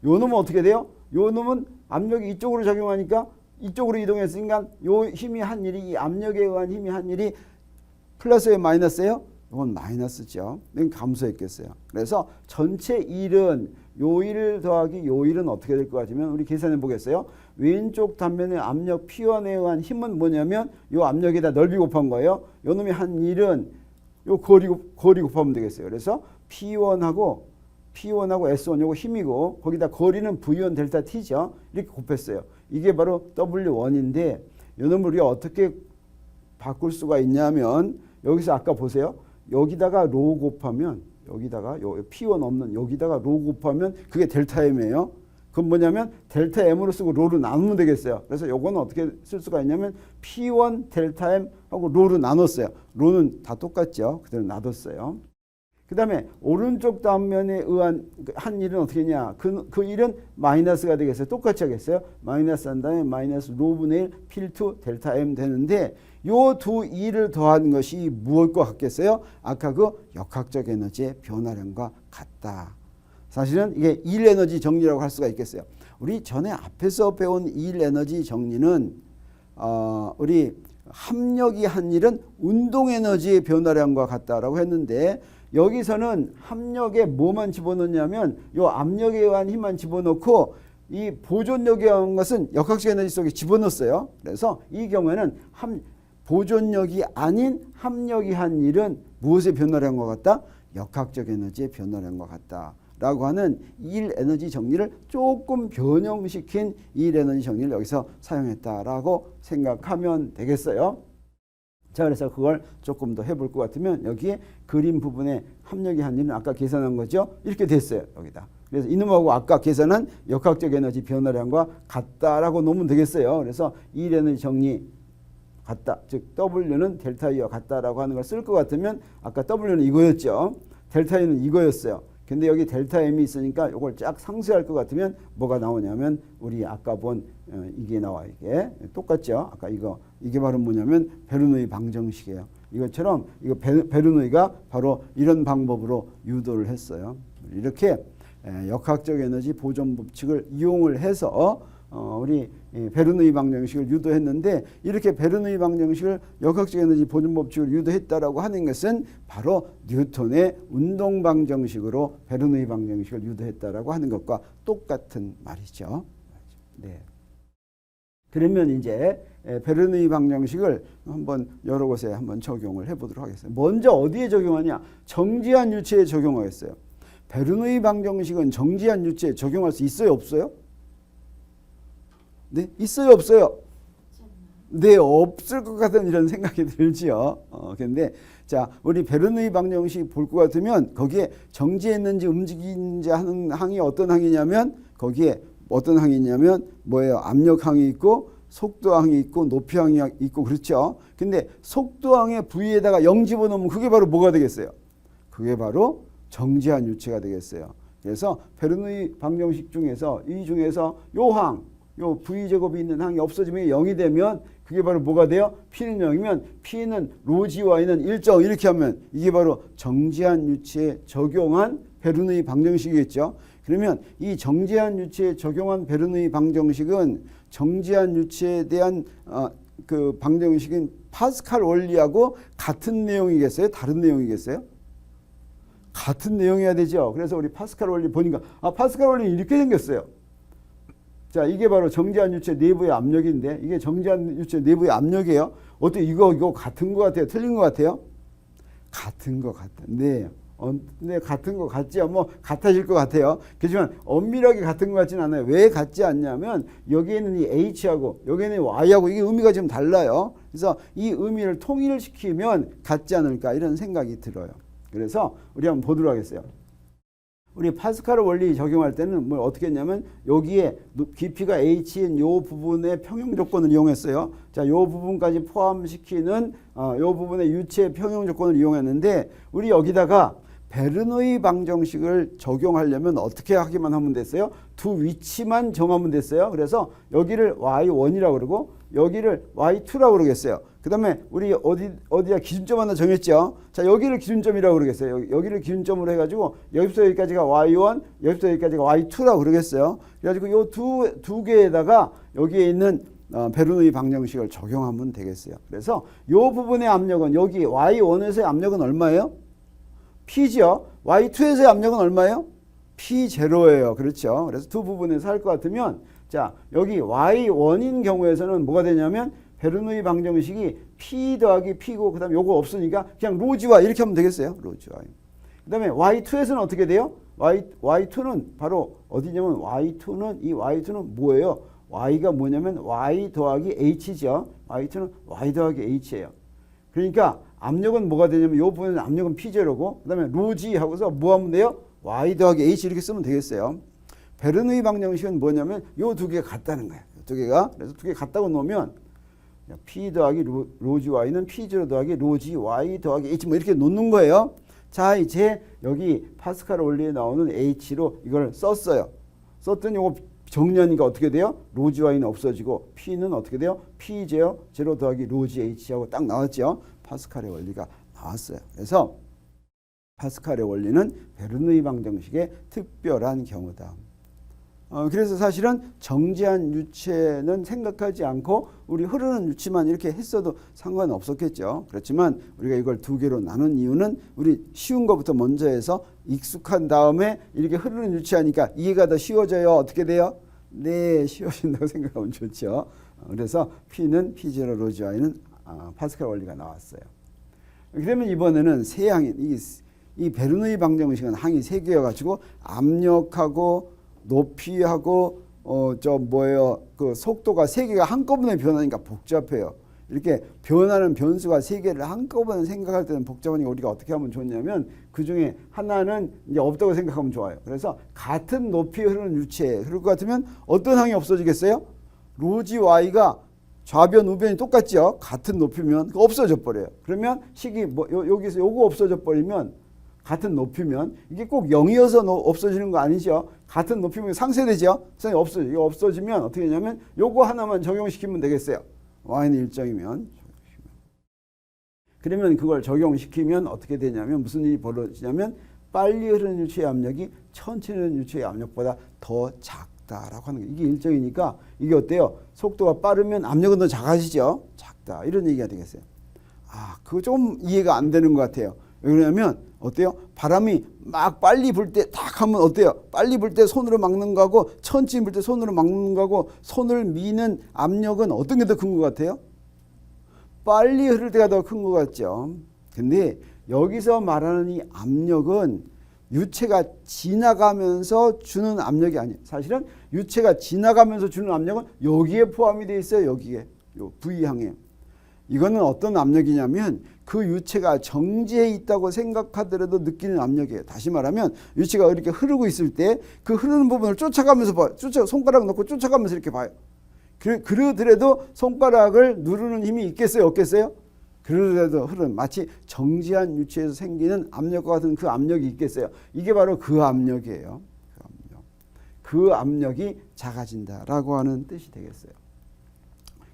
요 놈은 어떻게 돼요? 요 놈은 압력이 이쪽으로 작용하니까 이쪽으로 이동했으니까 요 힘이 한 일이 이 압력에 의한 힘이 한 일이 플러스예요? 마이너스예요? 이건 마이너스죠. 이건 감소했겠어요. 그래서 전체 일은 요 일 더하기 요 일은 어떻게 될 것 같으면 우리 계산해 보겠어요. 왼쪽 단면의 압력 P1에 의한 힘은 뭐냐면 요 압력에다 넓이 곱한 거예요. 요 놈이 한 일은 요 거리 곱하면 되겠어요. 그래서 P1하고 S1 요거 힘이고 거기다 거리는 V1 델타 T죠. 이렇게 곱했어요. 이게 바로 W1인데 요 놈을 우리가 어떻게 바꿀 수가 있냐면 여기서 아까 보세요. 여기다가 로 곱하면 여기다가 요 P1 없는 여기다가 로 곱하면 그게 델타 M이에요. 그건 뭐냐면 델타 M으로 쓰고 로로 나누면 되겠어요. 그래서 요거는 어떻게 쓸 수가 있냐면 P1 델타 M 하고 로로 나눴어요. 로는 다 똑같죠. 그대로 놔뒀어요. 그 다음에 오른쪽 단면에 의한 한 일은 어떻게 했냐. 그 일은 마이너스가 되겠어요. 똑같이 하겠어요. 마이너스 한 다음에 마이너스 로분의 1 필2 델타 M 되는데 요 두 일을 더한 것이 무엇과 같겠어요? 아까 그 역학적 에너지의 변화량과 같다. 사실은 이게 일 에너지 정리라고 할 수가 있겠어요. 우리 전에 앞에서 배운 일 에너지 정리는 우리 합력이 한 일은 운동 에너지의 변화량과 같다라고 했는데 여기서는 합력에 뭐만 집어넣냐면 요 압력에 의한 힘만 집어넣고 이 보존력에 의한 것은 역학적 에너지 속에 집어넣었어요. 그래서 이 경우에는 보존력이 아닌 합력이 한 일은 무엇의 변화량과 같다? 역학적 에너지의 변화량과 같다. 라고 하는 일 에너지 정리를 조금 변형시킨 일 에너지 정리를 여기서 사용했다라고 생각하면 되겠어요. 자, 그래서 그걸 조금 더 해볼 것 같으면 여기에 그림 부분에 합력이 한 일은 아까 계산한 거죠. 이렇게 됐어요. 여기다. 그래서 이놈하고 아까 계산한 역학적 에너지 변화량과 같다라고 놓으면 되겠어요. 그래서 일 에너지 정리 같다. 즉 W는 델타 E와 같다라고 하는 걸 쓸 것 같으면 아까 W는 이거였죠. 델타 E는 이거였어요. 근데 여기 델타 M이 있으니까 이걸 쫙 상쇄할 것 같으면 뭐가 나오냐면 우리 아까 본 이게 나와. 이게 똑같죠. 아까 이게 바로 뭐냐면 베르노이 방정식이에요. 이것처럼 이거 베르노이가 바로 이런 방법으로 유도를 했어요. 이렇게 역학적 에너지 보존 법칙을 이용을 해서 우리 베르노이 방정식을 유도했는데 이렇게 베르노이 방정식을 역학적 에너지 보존 법칙을 유도했다라고 하는 것은 바로 뉴턴의 운동 방정식으로 베르노이 방정식을 유도했다라고 하는 것과 똑같은 말이죠. 네. 그러면 이제 베르노이 방정식을 한번 여러 곳에 한번 적용을 해보도록 하겠습니다. 먼저 어디에 적용하냐? 정지한 유체에 적용하겠어요. 베르노이 방정식은 정지한 유체에 적용할 수 있어요, 없어요? 네, 있어요, 없어요? 네, 없을 것 같은 이런 생각이 들지요. 근데 자, 우리 베르노이 방정식 볼 것 같으면 거기에 정지했는지 움직이는지 하는 항이 어떤 항이냐면 거기에 어떤 항이냐면 뭐예요? 압력항이 있고 속도항이 있고 높이항이 있고 그렇죠. 근데 속도항의 부위에다가 0 집어넣으면 그게 바로 뭐가 되겠어요? 그게 바로 정지한 유체가 되겠어요. 그래서 베르노이 방정식 중에서 이 중에서 요 항, 요 V제곱이 있는 항이 없어지면 0이 되면 그게 바로 뭐가 돼요? P는 0이면 P는 로지와이는 일정 이렇게 하면 이게 바로 정지한 유체에 적용한 베르노이 방정식이겠죠. 그러면 이 정지한 유체에 적용한 베르노이 방정식은 정지한 유체에 대한 그 방정식인 파스칼 원리하고 같은 내용이겠어요? 다른 내용이겠어요? 같은 내용이어야 되죠. 그래서 우리 파스칼 원리 보니까 파스칼 원리는 이렇게 생겼어요. 자, 이게 바로 정지한 유체 내부의 압력인데 이게 정지한 유체 내부의 압력이에요. 어때 이거 같은 것 같아요? 틀린 것 같아요? 같은 것 같아. 네. 네, 같은 것 같지요. 뭐 같아질 것 같아요. 그렇지만 엄밀하게 같은 것 같지는 않아요. 왜 같지 않냐면 여기에는 이 H하고 여기에는 Y하고 이게 의미가 좀 달라요. 그래서 이 의미를 통일시키면 같지 않을까 이런 생각이 들어요. 그래서 우리 한번 보도록 하겠어요. 우리 파스칼 원리 적용할 때는 뭘 어떻게 했냐면 여기에 깊이가 h인 요 부분의 평형 조건을 이용했어요. 자, 요 부분까지 포함시키는 요 부분의 유체 평형 조건을 이용했는데 우리 여기다가 베르누이 방정식을 적용하려면 어떻게 하기만 하면 됐어요? 두 위치만 정하면 됐어요. 그래서 여기를 y1이라고 그러고 여기를 y2라고 그러겠어요. 그 다음에 우리 어디야 기준점 하나 정했죠. 자, 여기를 기준점이라고 그러겠어요. 여기를 기준점으로 해가지고 여기부터 여기까지가 y1, 여기부터 여기까지가 y2라고 그러겠어요. 그래가지고 요 두 개에다가 여기에 있는 베르누이 방정식을 적용하면 되겠어요. 그래서 요 부분의 압력은 여기 y1에서의 압력은 얼마예요? P죠. y2에서의 압력은 얼마예요? P0예요. 그렇죠. 그래서 두 부분에서 할 것 같으면 자, 여기 y1인 경우에서는 뭐가 되냐면 베르누이 방정식이 P 더하기 P고 그 다음에 요거 없으니까 그냥 로지와 이렇게 하면 되겠어요. 로지와. 그 다음에 y2에서는 어떻게 돼요? y2는 바로 어디냐면 y2는 뭐예요? y가 뭐냐면 y 더하기 h죠. y2는 y 더하기 h예요. 그러니까 압력은 뭐가 되냐면 요 부분은 압력은 P0고 그 다음에 로지 하고서 뭐 하면 돼요? y 더하기 h 이렇게 쓰면 되겠어요. 베르누이 방정식은 뭐냐면 요 두 개가 같다는 거예요. 두 개가. 그래서 두 개 같다고 놓으면 P 더하기 로지 y는 P0 더하기 로지 y 더하기 h 뭐 이렇게 놓는 거예요. 자, 이제 여기 파스칼 원리에 나오는 h로 이걸 썼어요. 썼더니 요거 정리하니까 어떻게 돼요? 로지 y는 없어지고 P는 어떻게 돼요? P0 더하기 로지 h하고 딱 나왔죠. 파스칼의 원리가 나왔어요. 그래서 파스칼의 원리는 베르누이 방정식의 특별한 경우다. 그래서 사실은 정지한 유체는 생각하지 않고 우리 흐르는 유체만 이렇게 했어도 상관없었겠죠. 그렇지만 우리가 이걸 두 개로 나눈 이유는 우리 쉬운 것부터 먼저 해서 익숙한 다음에 이렇게 흐르는 유체하니까 이해가 더 쉬워져요. 어떻게 돼요? 네, 쉬워진다고 생각하면 좋죠. 그래서 P는 P0 로지 Y는 파스칼 원리가 나왔어요. 그러면 이번에는 세 항이 이 베르누이 방정식은 항이 세 개여가지고 압력하고 높이하고 그 속도가 세 개가 한꺼번에 변하니까 복잡해요. 이렇게 변하는 변수가 세 개를 한꺼번에 생각할 때는 복잡하니까 우리가 어떻게 하면 좋냐면 그 중에 하나는 이제 없다고 생각하면 좋아요. 그래서 같은 높이에 흐르는 유체에 흐를 것 같으면 어떤 항이 없어지겠어요? 로지 y가 좌변 우변이 똑같죠. 같은 높이면 없어져 버려요. 그러면 식이 여기서 요거 없어져 버리면 같은 높이면 이게 꼭 0이어서 없어지는 거 아니죠. 같은 높이면 상쇄되죠. 이거 없어지면 어떻게 되냐면 요거 하나만 적용시키면 되겠어요. y는 일정이면. 그러면 그걸 적용시키면 어떻게 되냐면 무슨 일이 벌어지냐면 빨리 흐르는 유체의 압력이 천천히 흐르는 유체의 압력보다 더 작다라고 하는 거예요. 이게 일정이니까 이게 어때요? 속도가 빠르면 압력은 더 작아지죠. 작다. 이런 얘기가 되겠어요. 그거 좀 이해가 안 되는 것 같아요. 왜냐하면 어때요? 바람이 막 빨리 불 때 딱 하면 어때요? 빨리 불 때 손으로 막는 거하고 천천히 불 때 손으로 막는 거하고 손을 미는 압력은 어떤 게 더 큰 것 같아요? 빨리 흐를 때가 더 큰 것 같죠. 근데 여기서 말하는 이 압력은 유체가 지나가면서 주는 압력이 아니에요. 사실은 유체가 지나가면서 주는 압력은 여기에 포함이 되어 있어요. 여기에. 요 V항에. 이거는 어떤 압력이냐면 그 유체가 정지해 있다고 생각하더라도 느끼는 압력이에요. 다시 말하면 유체가 이렇게 흐르고 있을 때 그 흐르는 부분을 쫓아가면서 봐요. 손가락 놓고 쫓아가면서 이렇게 봐요. 그러더라도 손가락을 누르는 힘이 있겠어요? 없겠어요? 그러더라도 마치 정지한 유체에서 생기는 압력과 같은 그 압력이 있겠어요? 이게 바로 그 압력이에요. 그 압력이 작아진다라고 하는 뜻이 되겠어요.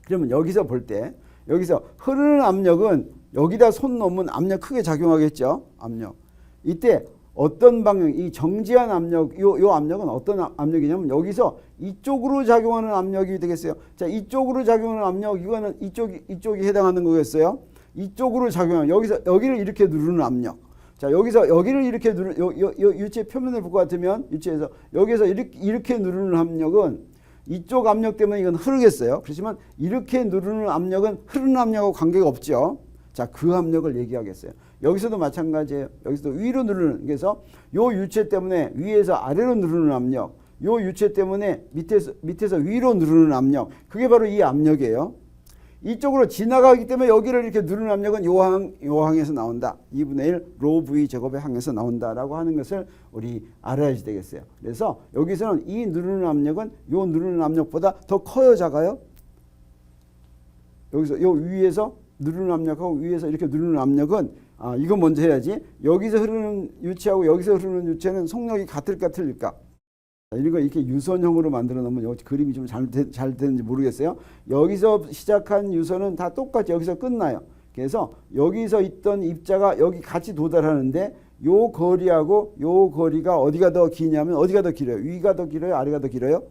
그러면 여기서 볼 때 여기서 흐르는 압력은 여기다 손 놓으면 압력 크게 작용하겠죠. 압력. 이때 어떤 방향, 이 정지한 압력, 요 압력은 어떤 압력이냐면 여기서 이쪽으로 작용하는 압력이 되겠어요. 자, 이쪽으로 작용하는 압력, 이거는 이쪽이 해당하는 거겠어요. 이쪽으로 작용하는, 여기를 이렇게 누르는 압력. 자, 여기서 여기를 이렇게 누르는, 유체 표면을 볼 것 같으면, 유체에서, 여기서 이렇게 누르는 압력은 이쪽 압력 때문에 이건 흐르겠어요. 그렇지만 이렇게 누르는 압력은 흐르는 압력하고 관계가 없죠. 자, 그 압력을 얘기하겠어요. 여기서도 마찬가지예요. 여기서도 위로 누르는, 그래서 요 유체 때문에 위에서 아래로 누르는 압력, 요 유체 때문에 밑에서 위로 누르는 압력, 그게 바로 이 압력이에요. 이쪽으로 지나가기 때문에 여기를 이렇게 누르는 압력은 요 항에서 나온다. 2분의 1 로 V 제곱의 항에서 나온다라고 하는 것을 우리 알아야지 되겠어요. 그래서 여기서는 이 누르는 압력은 요 누르는 압력보다 더 커요, 작아요? 여기서 요 위에서 누르는 압력하고 위에서 이렇게 누르는 압력은 이거 먼저 해야지. 여기서 흐르는 유체하고 여기서 흐르는 유체는 속력이 같을까 틀릴까? 이런 거 이렇게 유선형으로 만들어 놓으면 그림이 좀 잘 되는지 모르겠어요. 여기서 시작한 유선은 다 똑같이 여기서 끝나요. 그래서 여기서 있던 입자가 여기 같이 도달하는데 요 거리하고 요 거리가 어디가 더 기냐면 어디가 더 길어요? 위가 더 길어요? 아래가 더 길어요?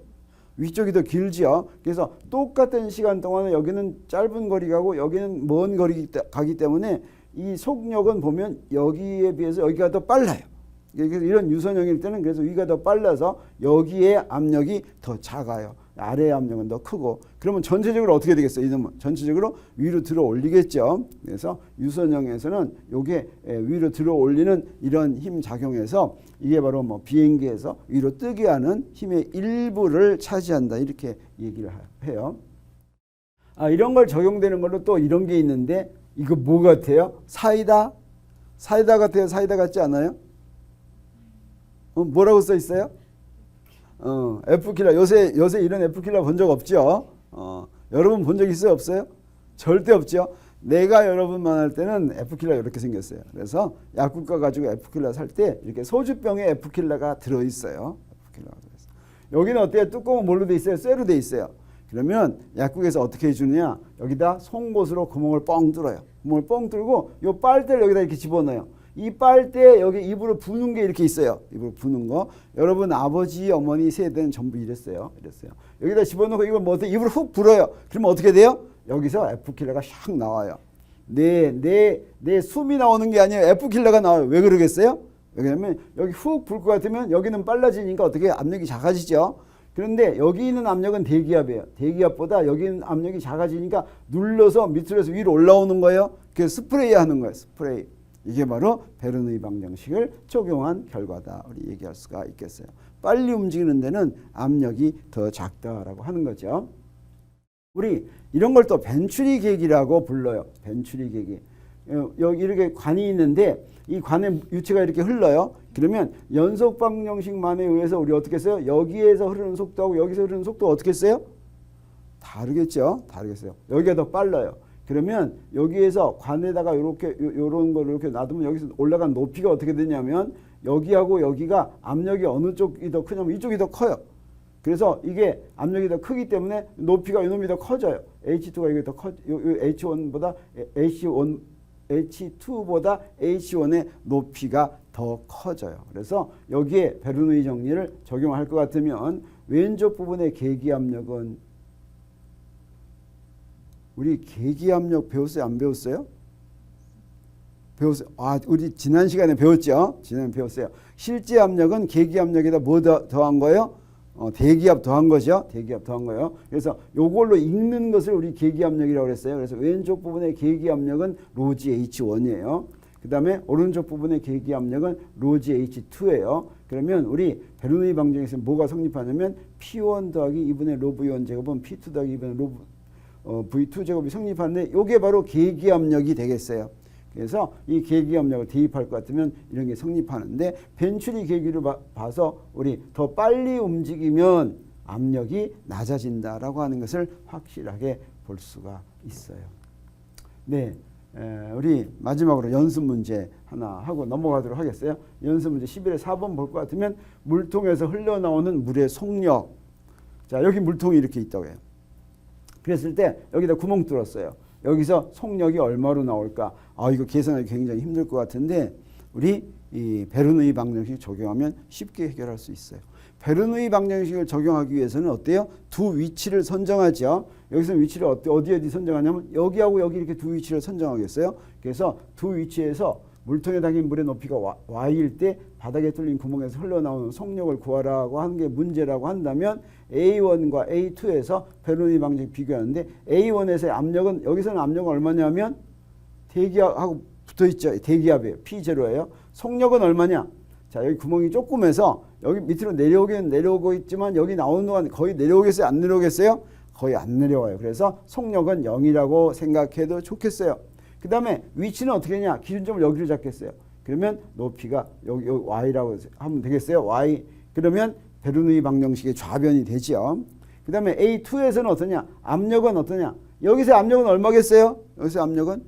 위쪽이 더 길죠. 그래서 똑같은 시간 동안에 여기는 짧은 거리 가고 여기는 먼 거리 가기 때문에 이 속력은 보면 여기에 비해서 여기가 더 빨라요. 이런 유선형일 때는 그래서 위가 더 빨라서 여기에 압력이 더 작아요. 아래의 압력은 더 크고. 그러면 전체적으로 어떻게 되겠어요? 이놈은 전체적으로 위로 들어 올리겠죠. 그래서 유선형에서는 요게 위로 들어 올리는 이런 힘 작용에서 이게 바로 뭐 비행기에서 위로 뜨게 하는 힘의 일부를 차지한다. 이렇게 얘기를 해요. 이런 걸 적용되는 걸로 또 이런 게 있는데 이거 뭐 같아요? 사이다? 사이다 같아요? 사이다 같지 않아요? 뭐라고 써 있어요? F킬러. 요새 이런 F킬러 본 적 없죠? 여러분 본 적 있어요? 없어요? 절대 없죠? 내가 여러분만 할 때는 F킬러 이렇게 생겼어요. 그래서 약국가 가지고 F킬러 살 때 이렇게 소주병에 F킬러가 들어있어요. F킬러가 들어있어요. 여기는 어때요? 뚜껑은 뭘로 돼 있어요? 쇠로 돼 있어요. 그러면 약국에서 어떻게 해주느냐? 여기다 송곳으로 구멍을 뻥 뚫어요. 구멍을 뻥 뚫고 요 빨대를 여기다 이렇게 집어넣어요. 이 빨대 여기 입으로 부는 게 이렇게 있어요. 입으로 부는 거. 여러분 아버지, 어머니 세대는 전부 이랬어요. 여기다 집어넣고 이걸 뭐 어떻게 입으로 훅 불어요. 그러면 어떻게 돼요? 여기서 F킬러가 샥 나와요. 내 숨이 나오는 게 아니에요. F킬러가 나와요. 왜 그러겠어요? 왜냐면 여기 훅 불 것 같으면 여기는 빨라지니까 어떻게 압력이 작아지죠. 그런데 여기 있는 압력은 대기압이에요. 대기압보다 여기 있는 압력이 작아지니까 눌러서 밑으로서 위로 올라오는 거예요. 그래서 스프레이 하는 거예요. 스프레이. 이게 바로 베르누이 방정식을 적용한 결과다. 우리 얘기할 수가 있겠어요. 빨리 움직이는 데는 압력이 더 작다라고 하는 거죠. 우리 이런 걸 또 벤츄리 계기라고 불러요. 벤츄리 계기. 여기 이렇게 관이 있는데 이 관에 유체가 이렇게 흘러요. 그러면 연속 방정식만에 의해서 우리 어떻게 했어요? 여기에서 흐르는 속도하고 여기서 흐르는 속도가 어떻게 했어요? 다르겠죠? 다르겠어요. 여기가 더 빨라요. 그러면 여기에서 관에다가 이렇게 요런 걸 이렇게 놔두면 여기서 올라간 높이가 어떻게 되냐면 여기하고 여기가 압력이 어느 쪽이 더 크냐면 이쪽이 더 커요. 그래서 이게 압력이 더 크기 때문에 높이가 이놈이 더 커져요. H2가 이게 더 커, H1보다 H2보다 H1의 높이가 더 커져요. 그래서 여기에 베르누이 정리를 적용할 것 같으면 왼쪽 부분의 계기압력은 우리 계기압력 배웠어요? 안 배웠어요? 배웠어요. 우리 지난 시간에 배웠죠? 지난해 배웠어요. 실제 압력은 계기압력에다 뭐 더한 거예요? 대기압 더한 거죠. 대기압 더한 거예요. 그래서 요걸로 읽는 것을 우리 계기압력이라고 그랬어요. 그래서 왼쪽 부분의 계기압력은 로지 H1이에요. 그 다음에 오른쪽 부분의 계기압력은 로지 H2예요. 그러면 우리 베르누이 방정식에서 뭐가 성립하냐면 P1 더하기 2분의 로 V1 제곱은 P2 더하기 2분의 로 V2 제곱이 성립하는데 이게 바로 계기압력이 되겠어요. 그래서 이 계기압력을 대입할 것 같으면 이런 게 성립하는데 벤츄리 계기를 봐서 우리 더 빨리 움직이면 압력이 낮아진다라고 하는 것을 확실하게 볼 수가 있어요. 네, 우리 마지막으로 연습 문제 하나 하고 넘어가도록 하겠어요. 연습 문제 11에 4번 볼 것 같으면 물통에서 흘러나오는 물의 속력. 자, 여기 물통이 이렇게 있다고 해요. 그랬을 때 여기다 구멍 뚫었어요. 여기서 속력이 얼마로 나올까? 이거 계산하기 굉장히 힘들 것 같은데 우리 이 베르누이 방정식 적용하면 쉽게 해결할 수 있어요. 베르누이 방정식을 적용하기 위해서는 어때요? 두 위치를 선정하죠. 여기서 위치를 어디 선정하냐면 여기하고 여기 이렇게 두 위치를 선정하겠어요. 그래서 두 위치에서 물통에 담긴 물의 높이가 y일 때 바닥에 뚫린 구멍에서 흘러나오는 속력을 구하라고 하는 게 문제라고 한다면 A1과 A2에서 베르누이 방정식 비교하는데 A1에서의 압력은 여기서는 압력은 얼마냐면 대기압하고 붙어있죠. 대기압이에요. P0예요. 속력은 얼마냐? 자, 여기 구멍이 조금해서 여기 밑으로 내려오긴 내려오고 있지만 여기 나오는 동안 거의 내려오겠어요? 안 내려오겠어요? 거의 안 내려와요. 그래서 속력은 0이라고 생각해도 좋겠어요. 그 다음에 위치는 어떻게 하냐? 기준점을 여기로 잡겠어요. 그러면 높이가 여기 y라고 하면 되겠어요. y. 그러면 베르누이 방정식의 좌변이 되죠. 그 다음에 A2에서는 어떠냐? 압력은 어떠냐? 여기서 압력은 얼마겠어요? 여기서 압력은?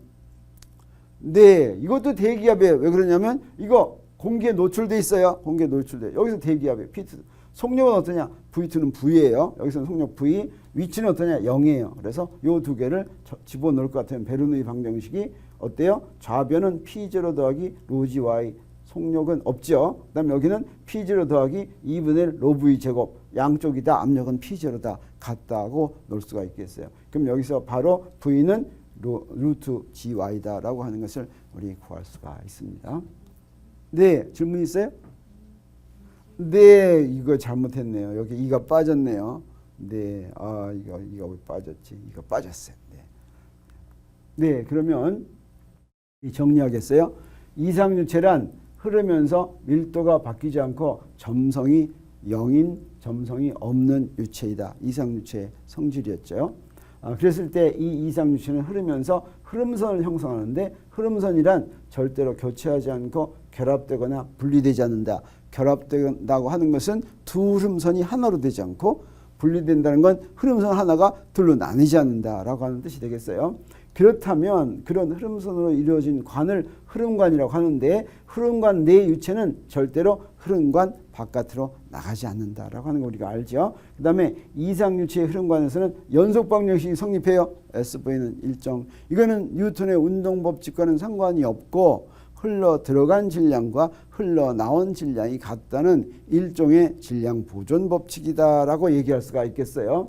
네, 이것도 대기압이에요. 왜 그러냐면 이거 공기에 노출돼 있어요. 공기에 노출돼. 여기서 대기압이에요. P2. 속력은 어떠냐? V2는 V예요. 여기서는 속력 V. 위치는 어떠냐? 0이에요. 그래서 이 두 개를 집어넣을 것 같으면 베르누이 방정식이 어때요? 좌변은 P0 더하기 로지 Y. 속력은 없죠. 그 다음에 여기는 P0 더하기 2분의 1 로 V 제곱. 양쪽이 다 압력은 P0다. 같다고 놓을 수가 있겠어요. 그럼 여기서 바로 V는 루트 GY다라고 하는 것을 우리 구할 수가 있습니다. 네, 질문 있어요? 네, 이거 잘못했네요. 여기 이가 빠졌네요. 네, 이거 왜 빠졌지? 이거 빠졌어요. 네. 네, 그러면 정리하겠어요. 이상유체란 흐르면서 밀도가 바뀌지 않고 점성이 0인 점성이 없는 유체이다. 이상유체의 성질이었죠. 그랬을 때 이 이상유체는 흐르면서 흐름선을 형성하는데 흐름선이란 절대로 교체하지 않고 결합되거나 분리되지 않는다. 결합된다고 하는 것은 두 흐름선이 하나로 되지 않고 분리된다는 건 흐름선 하나가 둘로 나뉘지 않는다라고 하는 뜻이 되겠어요. 그렇다면 그런 흐름선으로 이루어진 관을 흐름관이라고 하는데 흐름관 내 유체는 절대로 흐름관 바깥으로 나가지 않는다라고 하는 거 우리가 알죠. 그 다음에 이상유체의 흐름관에서는 연속 방정식이 성립해요. SV는 일정. 이거는 뉴턴의 운동법칙과는 상관이 없고 흘러 들어간 질량과 흘러나온 질량이 같다는 일종의 질량 보존 법칙이다라고 얘기할 수가 있겠어요.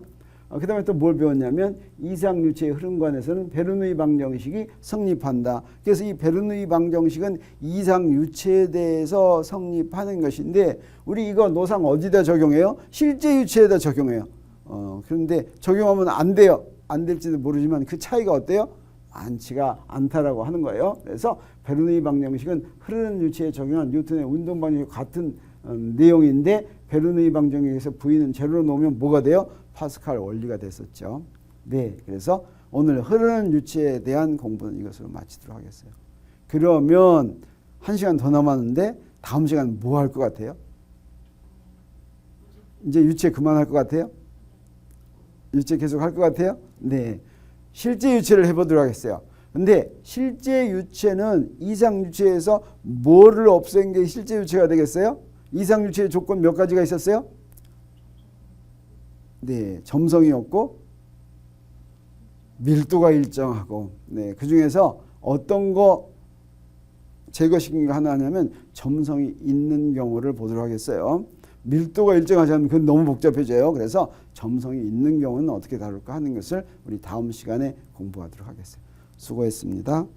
그 다음에 또 뭘 배웠냐면 이상유체의 흐름관에서는 베르누이 방정식이 성립한다. 그래서 이 베르누이 방정식은 이상유체에 대해서 성립하는 것인데 우리 이거 노상 어디다 적용해요? 실제 유체에다 적용해요. 그런데 적용하면 안 돼요. 안 될지도 모르지만 그 차이가 어때요? 많지가 않다라고 하는 거예요. 그래서 베르누이 방정식은 흐르는 유체에 적용한 뉴턴의 운동 방정식 같은 내용인데 베르누이 방정식에서 V는 제로로 놓으면 뭐가 돼요? 파스칼 원리가 됐었죠. 네, 그래서 오늘 흐르는 유체에 대한 공부는 이것으로 마치도록 하겠어요. 그러면 1시간 더 남았는데 다음 시간 뭐 할 것 같아요? 이제 유체 그만할 것 같아요? 유체 계속 할 것 같아요? 네, 실제 유체를 해보도록 하겠어요. 근데 실제 유체는 이상 유체에서 뭐를 없앤 게 실제 유체가 되겠어요? 이상 유체의 조건 몇 가지가 있었어요? 네, 점성이었고 밀도가 일정하고 네, 그 중에서 어떤 거 제거시킨 거 하나 하냐면 점성이 있는 경우를 보도록 하겠어요. 밀도가 일정하지 않으면 그건 너무 복잡해져요. 그래서 점성이 있는 경우는 어떻게 다룰까 하는 것을 우리 다음 시간에 공부하도록 하겠어요. 수고했습니다.